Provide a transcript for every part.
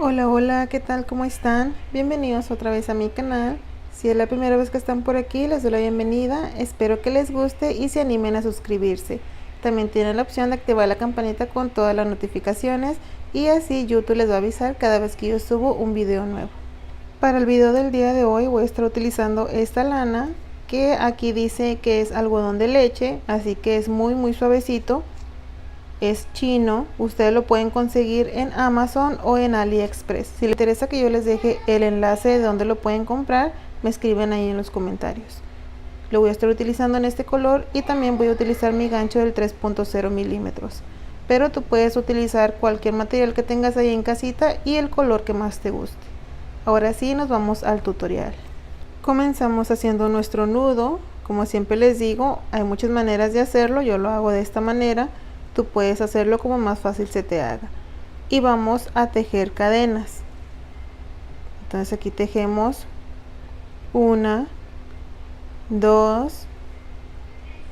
Hola, hola, ¿qué tal? ¿Cómo están? Bienvenidos otra vez a mi canal. Si es la primera vez que están por aquí, les doy la bienvenida. Espero que les guste y se animen a suscribirse. También tienen la opción de activar la campanita con todas las notificaciones y así YouTube les va a avisar cada vez que yo subo un video nuevo. Para el video del día de hoy voy a estar utilizando esta lana que aquí dice que es algodón de leche, así que es muy suavecito. Es chino, ustedes lo pueden conseguir en Amazon o en AliExpress. Si les interesa que yo les deje el enlace de donde lo pueden comprar, me escriben ahí en los comentarios. Lo voy a estar utilizando en este color y también voy a utilizar mi gancho del 3.0 milímetros. Pero tú puedes utilizar cualquier material que tengas ahí en casita y el color que más te guste. Ahora sí, nos vamos al tutorial. Comenzamos haciendo nuestro nudo. Como siempre les digo, hay muchas maneras de hacerlo, yo lo hago de esta manera. Tú puedes hacerlo como más fácil se te haga. Y vamos a tejer cadenas. Entonces aquí tejemos 1, 2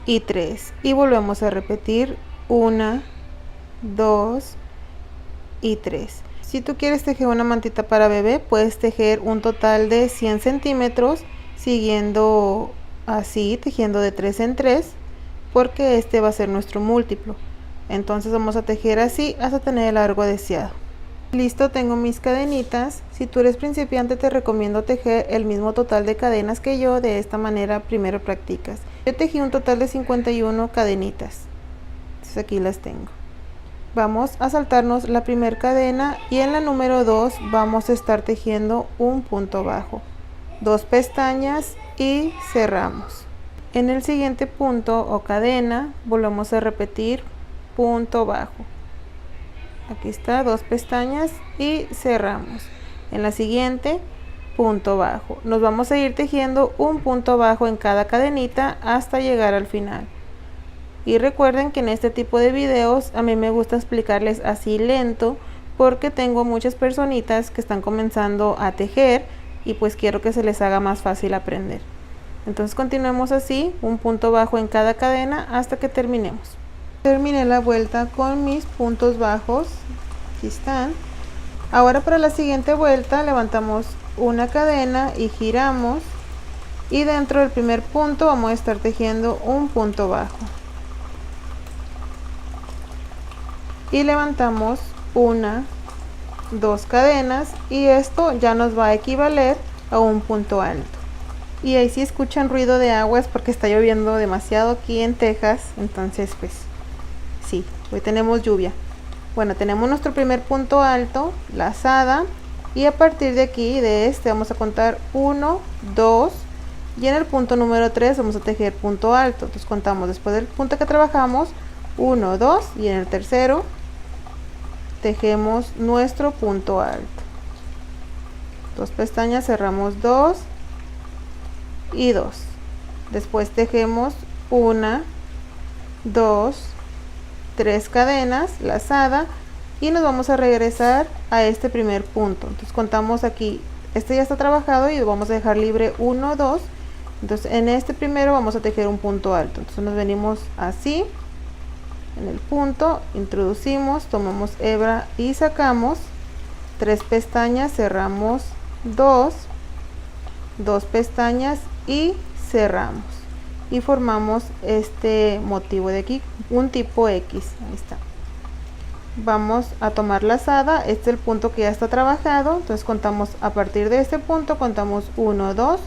y 3. Y volvemos a repetir 1, 2 y 3. Si tú quieres tejer una mantita para bebé, puedes tejer un total de 100 centímetros, siguiendo así, tejiendo de 3 en 3, porque este va a ser nuestro múltiplo. Entonces vamos a tejer así hasta tener el largo deseado. Listo, tengo mis cadenitas. Si tú eres principiante, te recomiendo tejer el mismo total de cadenas que yo. De esta manera primero practicas. Yo tejí un total de 51 cadenitas. Entonces aquí las tengo. Vamos a saltarnos la primera cadena y en la número 2 vamos a estar tejiendo un punto bajo, 2 pestañas y cerramos. En el siguiente punto o cadena volvemos a repetir punto bajo. Aquí está, 2 pestañas y cerramos. En la siguiente, punto bajo. Nos vamos a ir tejiendo un punto bajo en cada cadenita hasta llegar al final. Y recuerden que en este tipo de videos a mí me gusta explicarles así lento, porque tengo muchas personitas que están comenzando a tejer y pues quiero que se les haga más fácil aprender. Entonces continuemos así, un punto bajo en cada cadena hasta que terminemos. Terminé la vuelta con mis puntos bajos, aquí están. Ahora para la siguiente vuelta levantamos una cadena y giramos, y dentro del primer punto vamos a estar tejiendo un punto bajo y levantamos una, 2 cadenas, y esto ya nos va a equivaler a un punto alto. Y ahí si escuchan ruido de aguas porque está lloviendo demasiado aquí en Texas, entonces pues sí, hoy tenemos lluvia. Bueno, tenemos nuestro primer punto alto, lazada, y a partir de aquí, de este, vamos a contar 1, 2, y en el punto número 3 vamos a tejer punto alto. Entonces contamos después del punto que trabajamos 1, 2, y en el tercero tejemos nuestro punto alto. 2 pestañas, cerramos 2 y 2. Después tejemos 1, 2, 3 cadenas, lazada, y nos vamos a regresar a este primer punto. Entonces contamos aquí, este ya está trabajado y vamos a dejar libre 1, 2. Entonces en este primero vamos a tejer un punto alto. Entonces nos venimos así, en el punto, introducimos, tomamos hebra y sacamos 3 pestañas, cerramos 2, 2 pestañas y cerramos, y formamos este motivo de aquí, un tipo X. Ahí está. Vamos a tomar lazada, este es el punto que ya está trabajado, entonces contamos a partir de este punto, contamos 1, 2,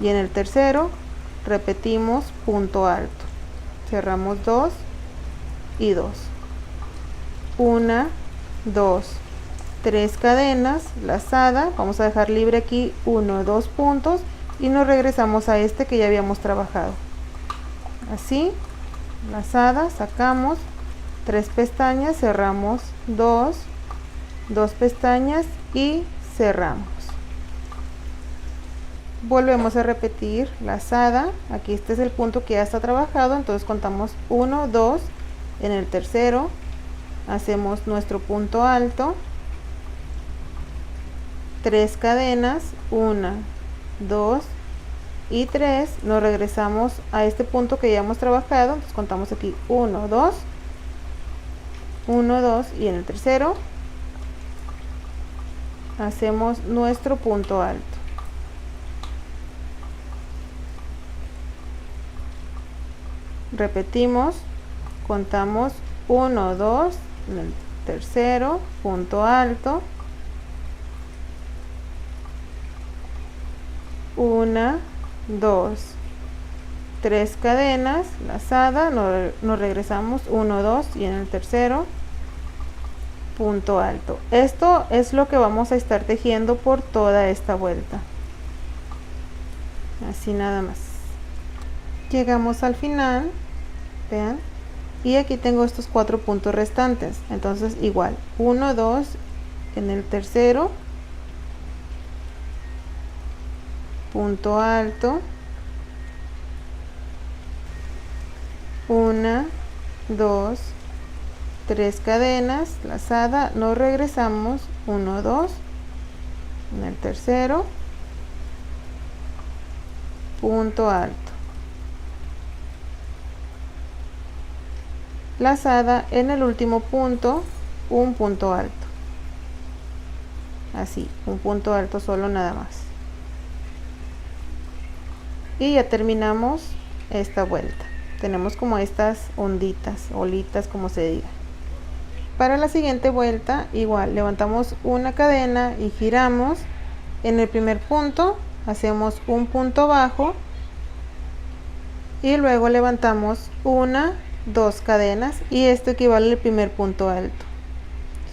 y en el tercero repetimos punto alto, cerramos 2 y 2, 1, 2, 3 cadenas, lazada, vamos a dejar libre aquí 1, 2 puntos y nos regresamos a este que ya habíamos trabajado. Así, lazada, sacamos 3 pestañas, cerramos 2, 2 pestañas y cerramos. Volvemos a repetir lazada, aquí este es el punto que ya está trabajado, entonces contamos 1, 2, en el tercero hacemos nuestro punto alto, 3 cadenas, 1, 2 y 3, nos regresamos a este punto que ya hemos trabajado, entonces contamos aquí 1, 2, 1, 2, y en el tercero hacemos nuestro punto alto. Repetimos, contamos 1, 2, en el tercero, punto alto, 1, 2, 3 cadenas, lazada, nos regresamos 1, 2 y en el tercero, punto alto. Esto es lo que vamos a estar tejiendo por toda esta vuelta, así nada más. Llegamos al final, vean, y aquí tengo estos 4 puntos restantes, entonces igual 1, 2 en el tercero, punto alto, 1, 2, 3 cadenas, lazada, nos regresamos 1, 2 en el tercero, punto alto, lazada en el último punto, un punto alto, así, un punto alto solo nada más, y ya terminamos esta vuelta. Tenemos como estas onditas, olitas, como se diga. Para la siguiente vuelta igual levantamos una cadena y giramos. En el primer punto hacemos un punto bajo y luego levantamos una, 2 cadenas y esto equivale al primer punto alto.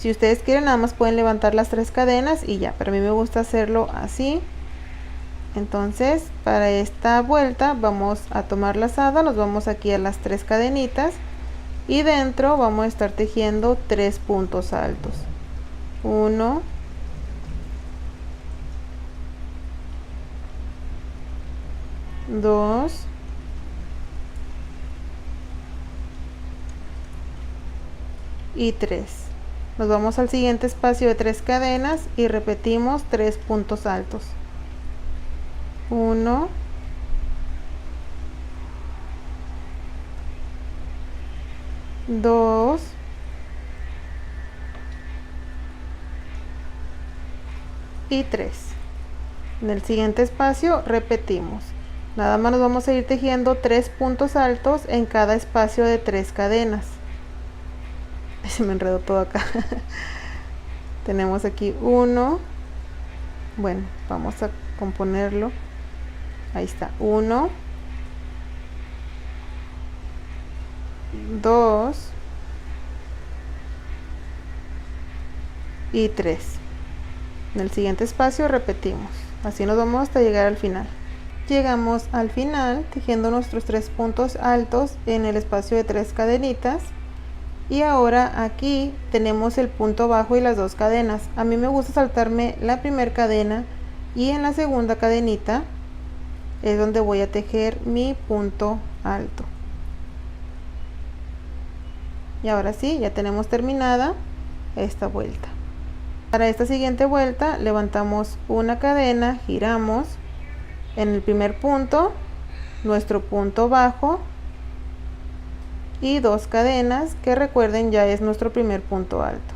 Si ustedes quieren nada más pueden levantar las 3 cadenas y ya, pero a mí me gusta hacerlo así. Entonces para esta vuelta vamos a tomar lazada, nos vamos aquí a las 3 cadenitas y dentro vamos a estar tejiendo 3 puntos altos, 1, 2, y 3. Nos vamos al siguiente espacio de 3 cadenas y repetimos 3 puntos altos, 1, 2, y 3. En el siguiente espacio repetimos, nada más nos vamos a ir tejiendo 3 puntos altos en cada espacio de 3 cadenas. Se me enredó todo acá. Tenemos aquí 1, bueno, vamos a componerlo, ahí está, 1, 2 y 3. En el siguiente espacio repetimos, así nos vamos hasta llegar al final. Llegamos al final tejiendo nuestros 3 puntos altos en el espacio de 3 cadenitas y ahora aquí tenemos el punto bajo y las 2 cadenas. A mí me gusta saltarme la primera cadena y en la segunda cadenita es donde voy a tejer mi punto alto. Y ahora sí, ya tenemos terminada esta vuelta. Para esta siguiente vuelta levantamos una cadena, giramos en el primer punto, nuestro punto bajo y 2 cadenas, que recuerden ya es nuestro primer punto alto.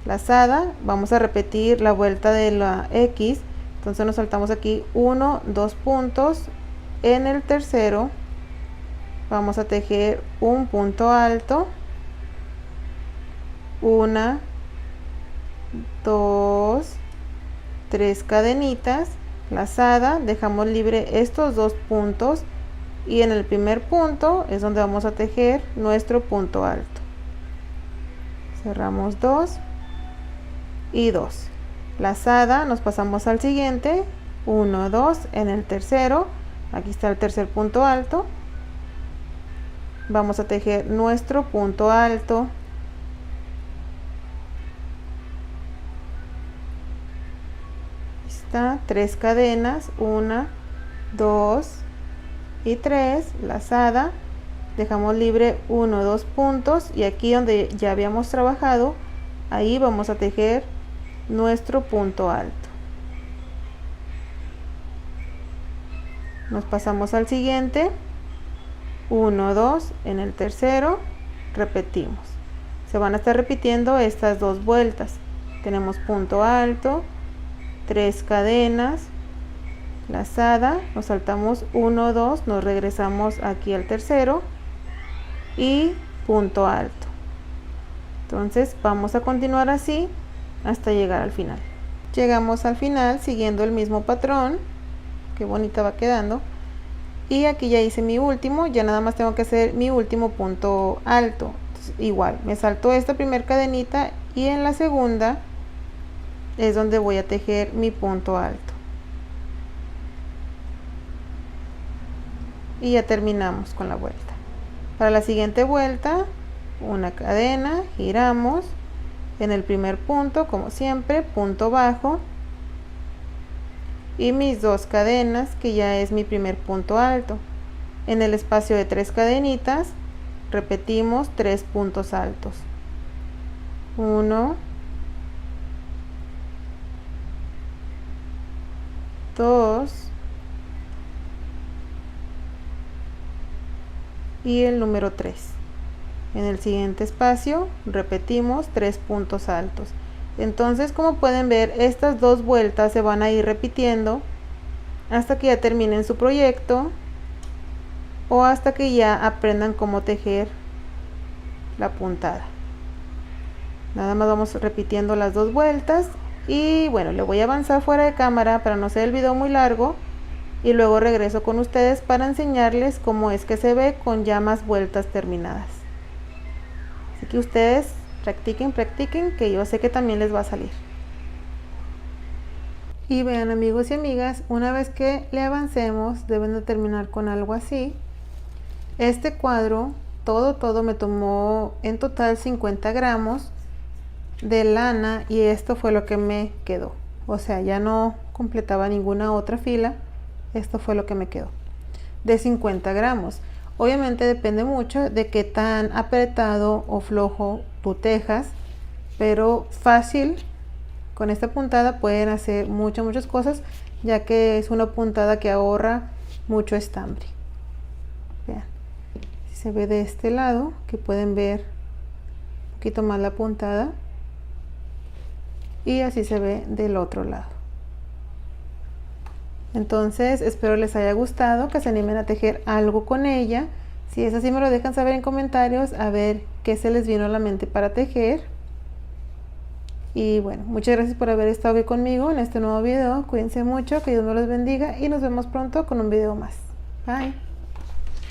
Lazada, vamos a repetir la vuelta de la X, entonces nos saltamos aquí 1, 2 puntos, en el tercero vamos a tejer un punto alto, 1, 2, 3 cadenitas, lazada, dejamos libre estos 2 puntos y en el primer punto es donde vamos a tejer nuestro punto alto. Cerramos 2 y 2, lazada, nos pasamos al siguiente, 1, 2, en el tercero, aquí está el tercer punto alto, vamos a tejer nuestro punto alto, está 3 cadenas, 1, 2 y 3, lazada, dejamos libre 1, 2 puntos y aquí donde ya habíamos trabajado, ahí vamos a tejer nuestro punto alto. Nos pasamos al siguiente, 1, 2, en el tercero repetimos. Se van a estar repitiendo estas 2 vueltas. Tenemos punto alto, 3 cadenas, lazada, nos saltamos 1, 2, nos regresamos aquí al tercero y punto alto. Entonces vamos a continuar así hasta llegar al final. Llegamos al final siguiendo el mismo patrón. Qué bonita va quedando. Y aquí ya hice mi último, ya nada más tengo que hacer mi último punto alto. Entonces, igual me salto esta primera cadenita y en la segunda es donde voy a tejer mi punto alto. Y ya terminamos con la vuelta. Para la siguiente vuelta, una cadena, giramos en el primer punto, como siempre, punto bajo, y mis 2 cadenas, que ya es mi primer punto alto. En el espacio de 3 cadenitas repetimos 3 puntos altos, 1, 2 y el número 3. En el siguiente espacio repetimos 3 puntos altos. Entonces, como pueden ver, estas 2 vueltas se van a ir repitiendo hasta que ya terminen su proyecto o hasta que ya aprendan cómo tejer la puntada. Nada más vamos repitiendo las 2 vueltas y bueno, le voy a avanzar fuera de cámara para no hacer el video muy largo y luego regreso con ustedes para enseñarles cómo es que se ve con ya más vueltas terminadas. Así que ustedes practiquen, que yo sé que también les va a salir. Y vean, amigos y amigas, una vez que le avancemos deben de terminar con algo así. Este cuadro, todo me tomó en total 50 gramos de lana y esto fue lo que me quedó. O sea, ya no completaba ninguna otra fila, esto fue lo que me quedó de 50 gramos. Obviamente depende mucho de qué tan apretado o flojo tú tejas, pero fácil con esta puntada pueden hacer muchas cosas, ya que es una puntada que ahorra mucho estambre. Vean, si se ve de este lado, que pueden ver un poquito más la puntada, y así se ve del otro lado. Entonces espero les haya gustado, que se animen a tejer algo con ella. Si es así, me lo dejan saber en comentarios, a ver qué se les vino a la mente para tejer. Y bueno, muchas gracias por haber estado aquí conmigo en este nuevo video. Cuídense mucho, que Dios me los bendiga y nos vemos pronto con un video más. Bye.